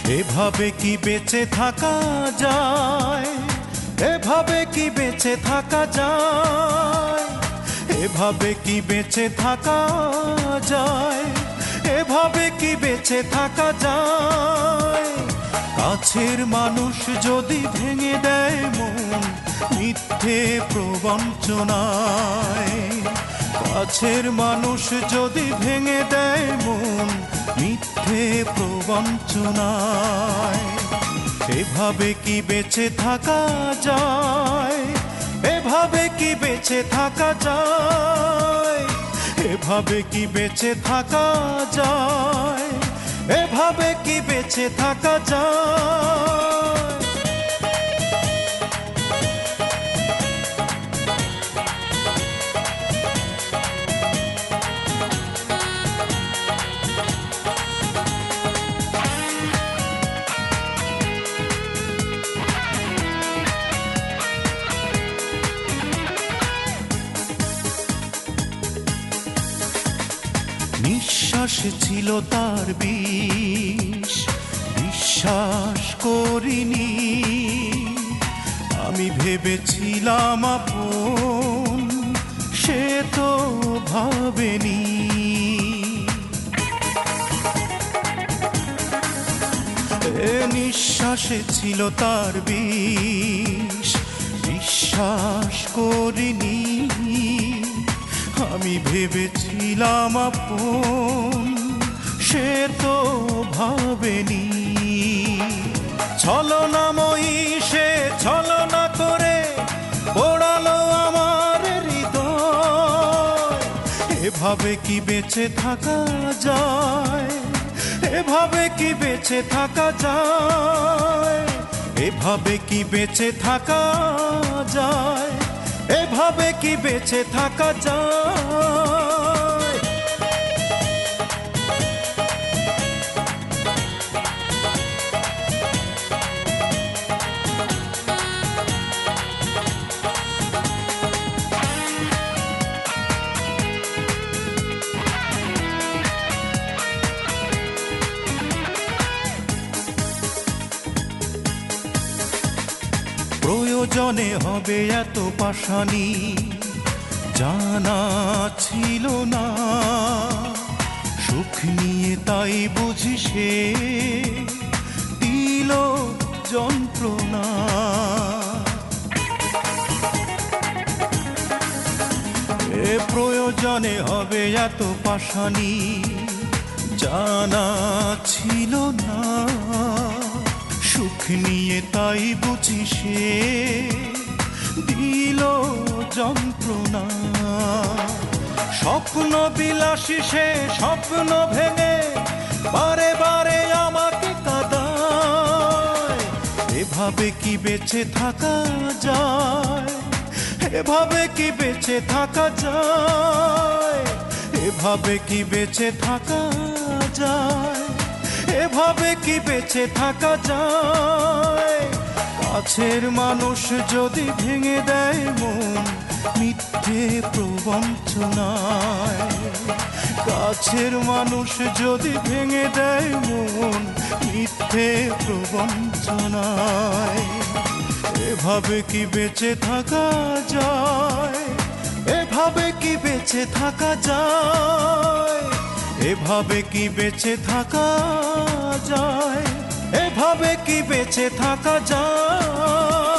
এভাবে কি বেঁচে থাকা যায়, এভাবে কি বেঁচে থাকা যায়, এভাবে কি বেঁচে থাকা যায়, এভাবে কি বেঁচে থাকা যায়। কাছের মানুষ যদি ভেঙে দেয় মন মিথ্যে প্রবঞ্চনায়, কাছের মানুষ যদি ভেঙে দেয় মন মিথ্যে প্রবঞ্চনায়। এভাবে কি বেঁচে থাকা যায়, এভাবে কি বেঁচে থাকা যায়, এভাবে কি বেঁচে থাকা যায়, এভাবে কি বেঁচে থাকা যায়। নিঃশ্বাস ছিল তার বিষ, বিশ্বাস করিনি, আমি ভেবেছিলাম আপন, সে তো ভাবেনি। নিঃশ্বাসে ছিল তার বিষ, বিশ্বাস করিনি, আমি ভেবেছিলাম আপন, সে তো ভাবেনি। ছলনাময়ী সে ছলনা করে পোড়ালো আমার হৃদয়। এভাবে কি বেঁচে থাকা যায়, এভাবে কি বেঁচে থাকা যায়, এভাবে কি বেঁচে থাকা যায়, এভাবে কি বেঁচে থাকা যায়। প্রয়োজনে হবে এত পাশানি জানা ছিল না, সুখ নিয়ে তাই বুঝি সে দিল যন্ত্রণা। প্রয়োজনে হবে এত পাশানি জানা ছিল না, সুখ নিয়ে তাই বুঝি সে দিল যন্ত্রণা। স্বপ্ন বিলাসী সে স্বপ্ন ভেঙে বারে বারে আমাকে কাঁদায়। এভাবে কি বেঁচে থাকা যায়, এভাবে কি বেঁচে থাকা যায়, এভাবে কি বেঁচে থাকা যায়, এভাবে কি বেঁচে থাকা যায়। কাছের মানুষ যদি ভেঙে দেয় মন মিথ্যে প্রবঞ্চনায়, কাছের মানুষ যদি ভেঙে দেয় মন মিথ্যে প্রবঞ্চনায়। এভাবে কি বেঁচে থাকা যায়, এভাবে কি বেঁচে থাকা যায়, এভাবে কি বেঁচে থাকা যায়, এভাবে কি বেঁচে থাকা যায়।